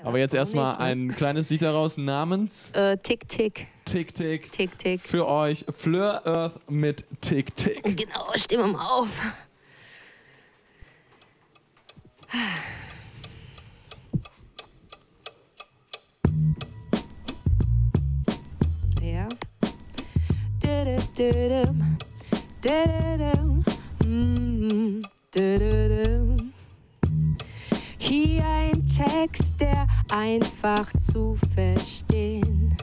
Aber jetzt erstmal ein kleines Lied daraus namens Tick Tick. Tick Tick. Tick Tick. Für euch Fleur Earth mit Tick Tick. Genau, stehen wir mal auf. Ja. Hier ein Text, der einfach zu verstehen.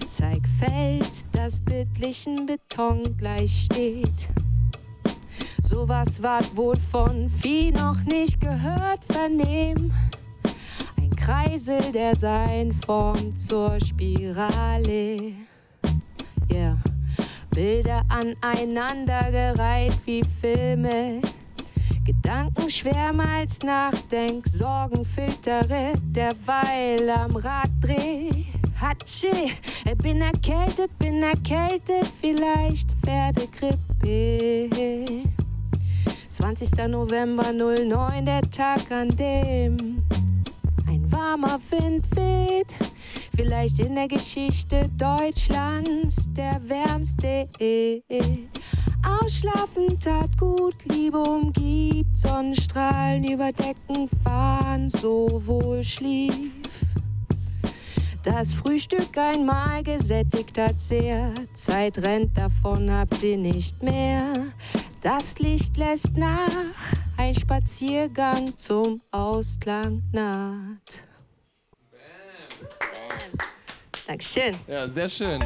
Zeigfeld, das bildlichen Beton gleich steht. Sowas ward wohl von Vieh noch nicht gehört, vernehmen. Ein Kreisel, der sein formt zur Spirale. Yeah. Bilder aneinandergereiht wie Filme. Gedanken schwärmer als Nachdenk, Sorgen filtere, derweil am Rad dreh. Hatschi, bin erkältet, vielleicht Pferdegrippe. 20. November 09, der Tag, an dem ein warmer Wind weht. Vielleicht in der Geschichte Deutschlands der wärmste. Ausschlafen tat gut, Liebe umgibt, Sonnenstrahlen überdecken, fahren, so wohl schlief. Das Frühstück einmal gesättigt hat sehr, Zeit rennt davon, hab sie nicht mehr. Das Licht lässt nach, ein Spaziergang zum Ausklang naht. Dankeschön. Ja, sehr schön.